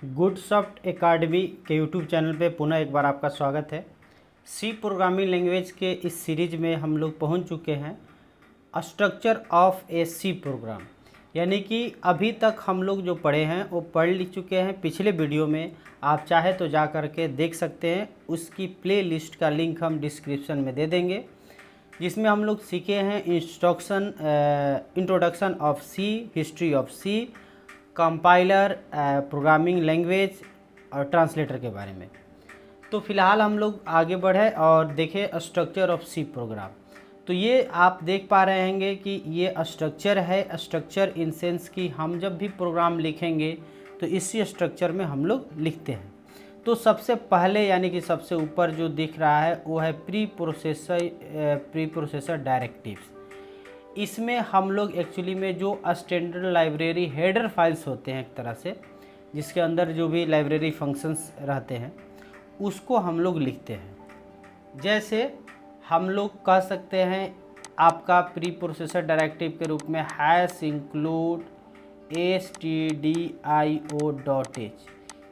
गुडसॉफ्ट academy के YouTube channel पे पुनः एक बार आपका स्वागत है। सी प्रोग्रामिंग लैंग्वेज के इस सीरीज में हम लोग पहुंच चुके हैं structure of a C program, यानी कि अभी तक हम लोग जो पढ़े हैं वो पढ़ लिख चुके हैं। पिछले वीडियो में आप चाहे तो जा कर के देख सकते हैं, उसकी प्ले लिस्ट का लिंक हम डिस्क्रिप्शन में दे देंगे, जिसमें हम लोग सीखे हैं introduction of C, history of C, compiler, programming language और ट्रांसलेटर के बारे में। तो फ़िलहाल हम लोग आगे बढ़े और देखें स्ट्रक्चर ऑफ सी प्रोग्राम। तो ये आप देख पा रहे होंगे कि ये स्ट्रक्चर है। स्ट्रक्चर इन सेंस कि हम जब भी प्रोग्राम लिखेंगे तो इसी स्ट्रक्चर में हम लोग लिखते हैं। तो सबसे पहले यानी कि सबसे ऊपर जो दिख रहा है वो है प्री प्रोसेसर डायरेक्टिव्स। इसमें हम लोग एक्चुअली में जो स्टैंडर्ड लाइब्रेरी हेडर फाइल्स होते हैं एक तरह से, जिसके अंदर जो भी लाइब्रेरी फंक्शंस रहते हैं उसको हम लोग लिखते हैं। जैसे हम लोग कह सकते हैं आपका प्री प्रोसेसर डायरेक्टिव के रूप में #include stdio.h,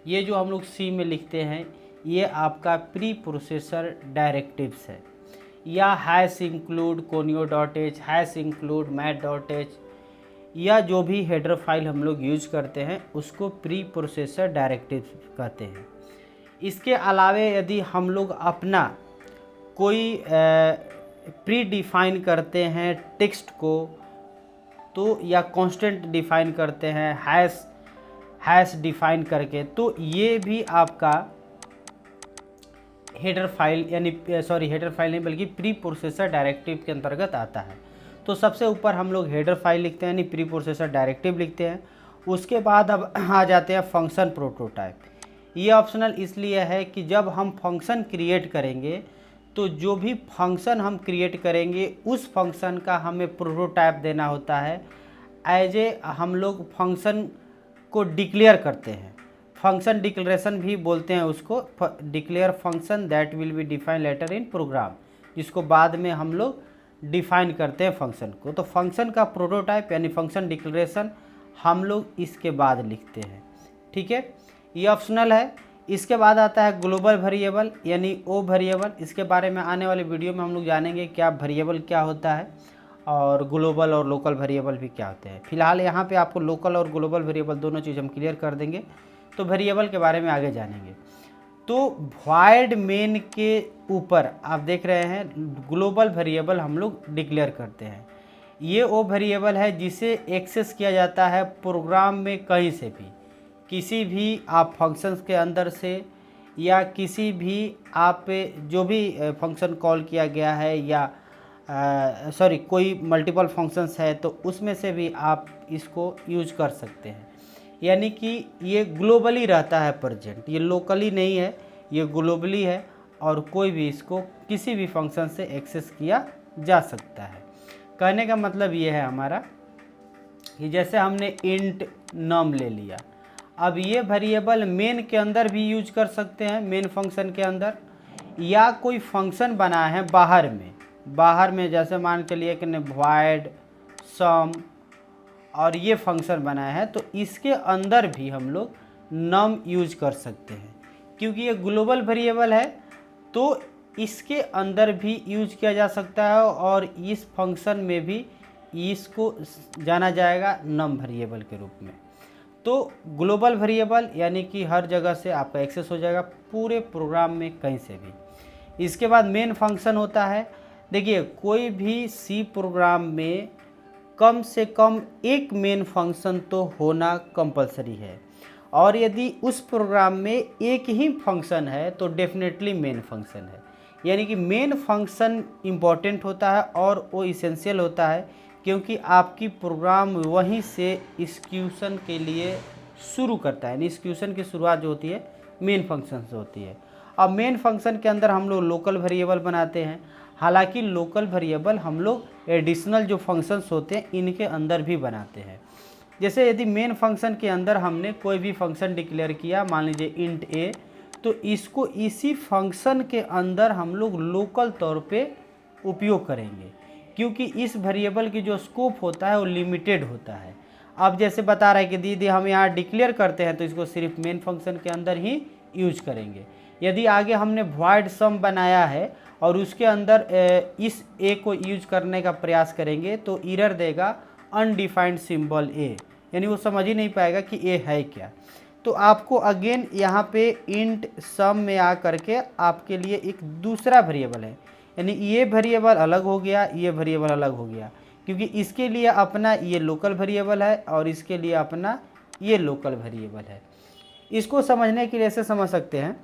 ये जो हम लोग सी में लिखते हैं ये आपका प्री प्रोसेसर डायरेक्टिव्स है। या #include conio.h, #include math.h, या जो भी हेडर फाइल हम लोग यूज करते हैं उसको प्री प्रोसेसर डायरेक्टिव कहते हैं। इसके अलावे यदि हम लोग अपना कोई प्री डिफाइन करते हैं टेक्स्ट को, तो या कांस्टेंट डिफाइन करते हैं हैश डिफाइन करके, तो ये भी आपका हेडर फाइल यानी हेडर फाइल नहीं बल्कि प्री प्रोसेसर डायरेक्टिव के अंतर्गत आता है। तो सबसे ऊपर हम लोग हेडर फाइल लिखते हैं यानी प्री प्रोसेसर डायरेक्टिव लिखते हैं। उसके बाद अब आ जाते हैं फंक्शन प्रोटोटाइप। ये ऑप्शनल इसलिए है कि जब हम फंक्शन क्रिएट करेंगे तो जो भी फंक्शन हम क्रिएट करेंगे उस फंक्शन का हमें प्रोटोटाइप देना होता है। एज ए हम लोग फंक्शन को डिक्लेयर करते हैं, फंक्शन डिक्लेरेशन भी बोलते हैं उसको, declare function that will be define later in program, जिसको बाद में हम लोग डिफाइन करते हैं फंक्शन को। तो फंक्शन का प्रोटोटाइप यानी फंक्शन डिक्लेरेशन हम लोग इसके बाद लिखते हैं। ठीक है, ये ऑप्शनल है। इसके बाद आता है ग्लोबल वेरिएबल यानी ओ वेरिएबल। इसके बारे में आने वाले वीडियो में हम लोग जानेंगे क्या वेरिएबल क्या होता है और ग्लोबल और लोकल वेरिएबल भी क्या होते हैं। फिलहाल यहाँ पे आपको लोकल और ग्लोबल वेरिएबल दोनों चीज़ हम क्लियर कर देंगे, तो वेरिएबल के बारे में आगे जानेंगे। तो वॉइड मेन के ऊपर आप देख रहे हैं ग्लोबल वेरिएबल हम लोग डिक्लेयर करते हैं। ये वो वेरिएबल है जिसे एक्सेस किया जाता है प्रोग्राम में कहीं से भी, किसी भी आप फंक्शंस के अंदर से, या किसी भी आप जो भी फंक्शन कॉल किया गया है या कोई मल्टीपल फंक्शंस है तो उसमें से भी आप इसको यूज कर सकते हैं। यानी कि ये ग्लोबली रहता है प्रेजेंट, ये लोकली नहीं है, ये ग्लोबली है और कोई भी इसको किसी भी फंक्शन से एक्सेस किया जा सकता है। कहने का मतलब ये है हमारा कि जैसे हमने इंट नम ले लिया, अब ये वेरिएबल मेन के अंदर भी यूज कर सकते हैं, मेन फंक्शन के अंदर, या कोई फंक्शन बना है बाहर में जैसे मान के लिए कि वॉइड सम और ये फंक्शन बनाया है तो इसके अंदर भी हम लोग नम यूज कर सकते हैं। क्योंकि ये ग्लोबल वेरिएबल है तो इसके अंदर भी यूज किया जा सकता है और इस फंक्शन में भी इसको जाना जाएगा नम वेरिएबल के रूप में। तो ग्लोबल वेरिएबल यानी कि हर जगह से आपका एक्सेस हो जाएगा पूरे प्रोग्राम में कहीं से भी। इसके बाद मेन फंक्शन होता है। देखिए कोई भी सी प्रोग्राम में कम से कम एक मेन फंक्शन तो होना कंपलसरी है, और यदि उस प्रोग्राम में एक ही फंक्शन है तो डेफिनेटली मेन फंक्शन है। यानी कि मेन फंक्शन इम्पॉर्टेंट होता है और वो इसेंशियल होता है, क्योंकि आपकी प्रोग्राम वहीं से एक्जीक्यूशन के लिए शुरू करता है। एक्जीक्यूशन की शुरुआत जो होती है मेन फंक्शन से होती है। अब मेन फंक्शन के अंदर हम लोग लोकल वेरिएबल बनाते हैं। हालांकि लोकल वेरिएबल हम लोग एडिशनल जो फंक्शंस होते हैं इनके अंदर भी बनाते हैं। जैसे यदि मेन फंक्शन के अंदर हमने कोई भी फंक्शन डिक्लेयर किया, मान लीजिए इंट ए, तो इसको इसी फंक्शन के अंदर हम लोग लोकल तौर पे उपयोग करेंगे, क्योंकि इस वेरिएबल की जो स्कोप होता है वो लिमिटेड होता है। अब जैसे बता रहा है कि दीदी हम यहाँ डिक्लेयर करते हैं तो इसको सिर्फ मेन फंक्शन के अंदर ही यूज करेंगे। यदि आगे हमने वॉइड सम बनाया है और उसके अंदर इस ए को यूज करने का प्रयास करेंगे तो एरर देगा अनडिफाइंड सिंबल ए, यानी वो समझ ही नहीं पाएगा कि ए है क्या। तो आपको अगेन यहाँ पे इंट सम में आ करके आपके लिए एक दूसरा वेरिएबल है, यानी ये वेरिएबल अलग हो गया, ये वेरिएबल अलग हो गया, क्योंकि इसके लिए अपना ये लोकल वेरिएबल है और इसके लिए अपना ये लोकल वेरिएबल है। इसको समझने के लिए ऐसे समझ सकते हैं,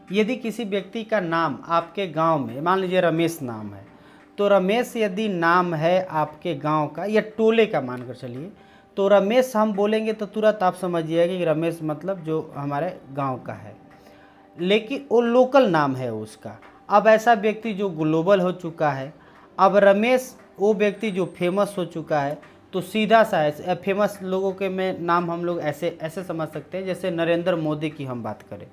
यदि किसी व्यक्ति का नाम आपके गांव में, मान लीजिए रमेश नाम है, तो रमेश यदि नाम है आपके गांव का या टोले का मानकर चलिए, तो रमेश हम बोलेंगे तो तुरंत आप समझिएगा कि रमेश मतलब जो हमारे गांव का है, लेकिन वो लोकल नाम है उसका। अब ऐसा व्यक्ति जो ग्लोबल हो चुका है, अब रमेश वो व्यक्ति जो फेमस हो चुका है, तो सीधा सा है, फेमस लोगों के में नाम हम लोग ऐसे ऐसे समझ सकते हैं, जैसे नरेंद्र मोदी की हम बात करें,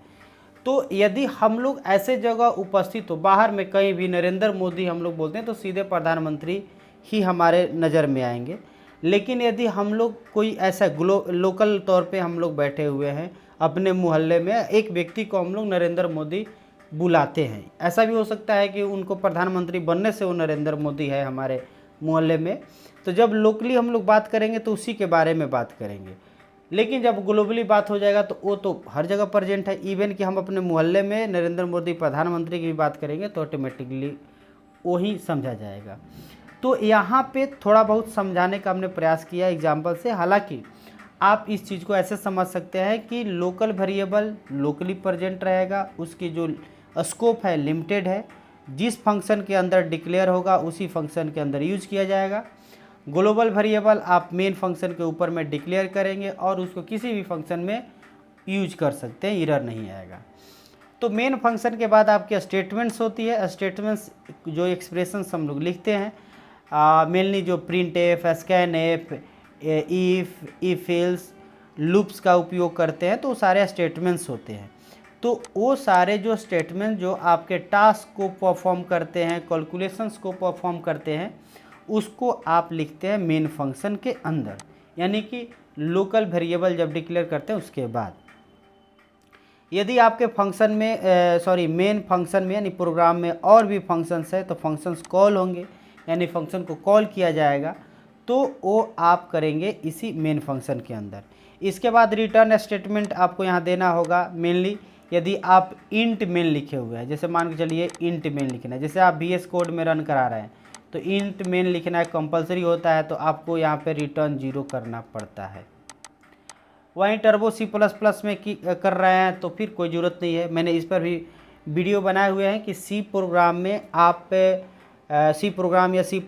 तो यदि हम लोग ऐसे जगह उपस्थित हो, बाहर में कहीं भी नरेंद्र मोदी हम लोग बोलते हैं तो सीधे प्रधानमंत्री ही हमारे नज़र में आएंगे। लेकिन यदि हम लोग कोई ऐसा लोकल तौर पे हम लोग बैठे हुए हैं अपने मोहल्ले में, एक व्यक्ति को हम लोग नरेंद्र मोदी बुलाते हैं, ऐसा भी हो सकता है कि उनको प्रधानमंत्री बनने से वो नरेंद्र मोदी है हमारे मोहल्ले में, तो जब लोकली हम लोग बात करेंगे तो उसी के बारे में बात करेंगे। लेकिन जब ग्लोबली बात हो जाएगा तो वो तो हर जगह प्रेजेंट है, इवन कि हम अपने मोहल्ले में नरेंद्र मोदी प्रधानमंत्री की भी बात करेंगे तो ऑटोमेटिकली वही समझा जाएगा। तो यहाँ पे थोड़ा बहुत समझाने का हमने प्रयास किया एग्जाम्पल से। हालांकि आप इस चीज़ को ऐसे समझ सकते हैं कि लोकल वेरिएबल लोकली प्रेजेंट रहेगा, उसकी जो स्कोप है लिमिटेड है, जिस फंक्शन के अंदर डिक्लेयर होगा उसी फंक्शन के अंदर यूज किया जाएगा। ग्लोबल वेरिएबल आप मेन फंक्शन के ऊपर में डिक्लेयर करेंगे और उसको किसी भी फंक्शन में यूज कर सकते हैं, एरर नहीं आएगा। तो मेन फंक्शन के बाद आपकी स्टेटमेंट्स होती है। स्टेटमेंट्स जो एक्सप्रेशंस हम लोग लिखते हैं, मेनली जो print F, scan F, if else, loops का उपयोग करते हैं, तो सारे स्टेटमेंट्स होते हैं। तो वो सारे जो स्टेटमेंट जो आपके टास्क को परफॉर्म करते हैं, कैलकुलेशंस को परफॉर्म करते हैं, उसको आप लिखते हैं मेन फंक्शन के अंदर, यानी कि लोकल वेरिएबल जब डिक्लेयर करते हैं उसके बाद। यदि आपके फंक्शन में मेन फंक्शन में यानी प्रोग्राम में और भी फंक्शंस है तो फंक्शंस कॉल होंगे, यानी फंक्शन को कॉल किया जाएगा, तो वो आप करेंगे इसी मेन फंक्शन के अंदर। इसके बाद रिटर्न स्टेटमेंट आपको यहाँ देना होगा। मेनली यदि आप इंट मेन लिखे हुए हैं, जैसे मान के चलिए इंट मेन लिखना है, जैसे आप VS कोड में रन करा रहे हैं तो इंट मेन लिखना है कंपलसरी होता है, तो आपको यहाँ पे रिटर्न 0 करना पड़ता है। वहीं टर्बो C++ में कर रहे हैं तो फिर कोई ज़रूरत नहीं है, मैंने इस पर भी वीडियो बनाए हुए हैं कि सी प्रोग्राम में आप सी प्रोग्राम या C++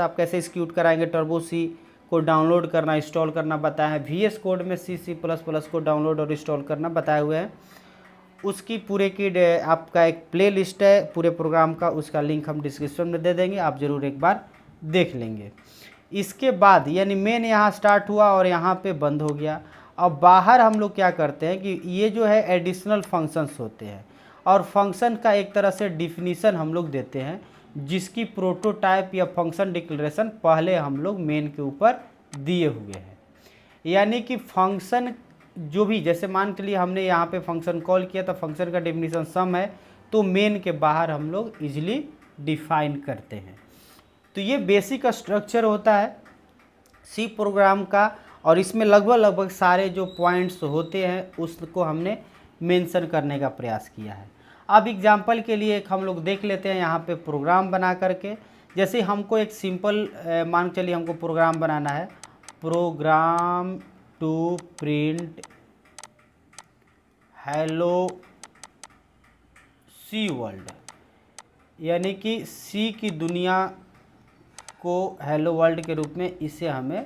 आप कैसे एक्सिक्यूट कराएंगे, टर्बो C को डाउनलोड करना इंस्टॉल करना बताया है। VS कोड में C++ को डाउनलोड और इंस्टॉल करना बताए हुए हैं। उसकी पूरे की आपका एक प्ले लिस्ट है पूरे प्रोग्राम का, उसका लिंक हम डिस्क्रिप्शन में दे देंगे, आप ज़रूर एक बार देख लेंगे। इसके बाद यानी मेन यहाँ स्टार्ट हुआ और यहाँ पे बंद हो गया। अब बाहर हम लोग क्या करते हैं कि ये जो है एडिशनल फंक्शंस होते हैं और फंक्शन का एक तरह से डिफिनीसन हम लोग देते हैं, जिसकी प्रोटोटाइप या फंक्शन डिक्लेरेशन पहले हम लोग मेन के ऊपर दिए हुए हैं। यानी कि फंक्शन जो भी, जैसे मान के लिए हमने यहाँ पे फंक्शन कॉल किया तो फंक्शन का डेफिनेशन सम है, तो मेन के बाहर हम लोग इजीली डिफाइन करते हैं। तो ये बेसिक स्ट्रक्चर होता है सी प्रोग्राम का, और इसमें लगभग सारे जो पॉइंट्स होते हैं उसको हमने मेंशन करने का प्रयास किया है। अब एग्जांपल के लिए एक हम लोग देख लेते हैं यहाँ पे प्रोग्राम बना करके। जैसे हमको एक सिंपल मान के चलिए हमको प्रोग्राम बनाना है, program to print hello C world, यानी कि सी की दुनिया को हेलो वर्ल्ड के रूप में इसे हमें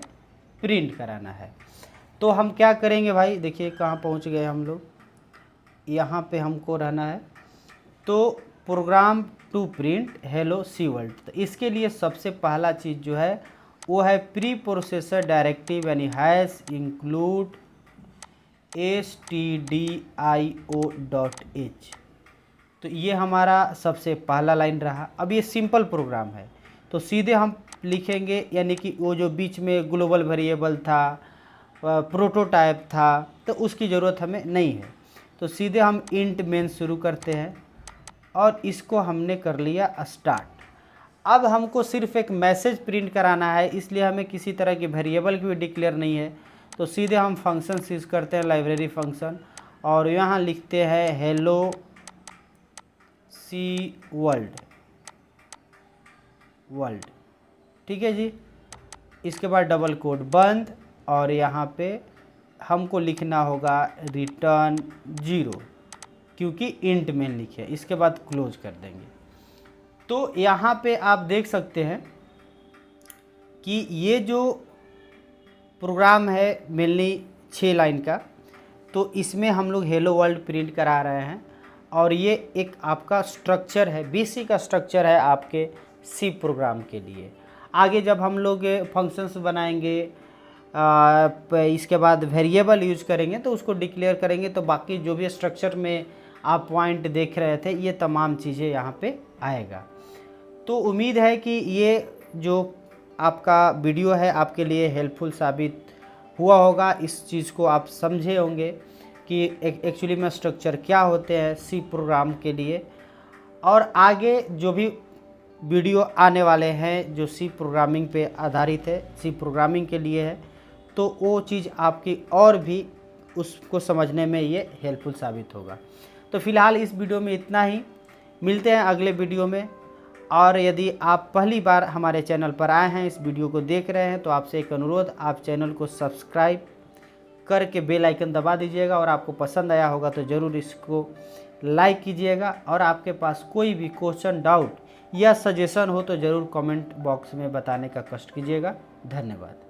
प्रिंट कराना है। तो हम क्या करेंगे भाई, देखिए कहाँ पहुँच गए हम लोग, यहाँ पे हमको रहना है। तो program to print hello C world, तो इसके लिए सबसे पहला चीज़ जो है वो है प्री प्रोसेसर डायरेक्टिव, यानी हैश इंक्लूड stdio.h। तो ये हमारा सबसे पहला लाइन रहा। अब ये सिंपल प्रोग्राम है तो सीधे हम लिखेंगे, यानी कि वो जो बीच में ग्लोबल वेरिएबल था, प्रोटोटाइप था, तो उसकी ज़रूरत हमें नहीं है। तो सीधे हम इंट मेन शुरू करते हैं और इसको हमने कर लिया स्टार्ट। अब हमको सिर्फ एक मैसेज प्रिंट कराना है, इसलिए हमें किसी तरह की वेरिएबल की भी डिक्लेयर नहीं है। तो सीधे हम फंक्शन यूज़ करते हैं, लाइब्रेरी फंक्शन, और यहाँ लिखते हैं हेलो सी वर्ल्ड। ठीक है जी। इसके बाद डबल कोट बंद, और यहाँ पे हमको लिखना होगा रिटर्न 0, क्योंकि इंट में लिखे। इसके बाद क्लोज कर देंगे। तो यहाँ पे आप देख सकते हैं कि ये जो प्रोग्राम है मेनली 6 लाइन का, तो इसमें हम लोग हेलो वर्ल्ड प्रिंट करा रहे हैं, और ये एक आपका स्ट्रक्चर है, बेसिक स्ट्रक्चर है आपके सी प्रोग्राम के लिए। आगे जब हम लोग फंक्शंस बनाएंगे, इसके बाद वेरिएबल यूज करेंगे, तो उसको डिक्लेयर करेंगे, तो बाकी जो भी स्ट्रक्चर में आप पॉइंट देख रहे थे, ये तमाम चीज़ें यहाँ पे आएगा। तो उम्मीद है कि ये जो आपका वीडियो है आपके लिए हेल्पफुल साबित हुआ होगा। इस चीज़ को आप समझे होंगे कि एक्चुअली में स्ट्रक्चर क्या होते हैं सी प्रोग्राम के लिए, और आगे जो भी वीडियो आने वाले हैं जो सी प्रोग्रामिंग पे आधारित है, सी प्रोग्रामिंग के लिए है, तो वो चीज़ आपकी और भी उसको समझने में ये हेल्पफुल साबित होगा। तो फ़िलहाल इस वीडियो में इतना ही, मिलते हैं अगले वीडियो में। और यदि आप पहली बार हमारे चैनल पर आए हैं, इस वीडियो को देख रहे हैं, तो आपसे एक अनुरोध, आप चैनल को सब्सक्राइब करके बेल आइकन दबा दीजिएगा, और आपको पसंद आया होगा तो ज़रूर इसको लाइक कीजिएगा। और आपके पास कोई भी क्वेश्चन, डाउट या सजेशन हो तो ज़रूर कमेंट बॉक्स में बताने का कष्ट कीजिएगा। धन्यवाद।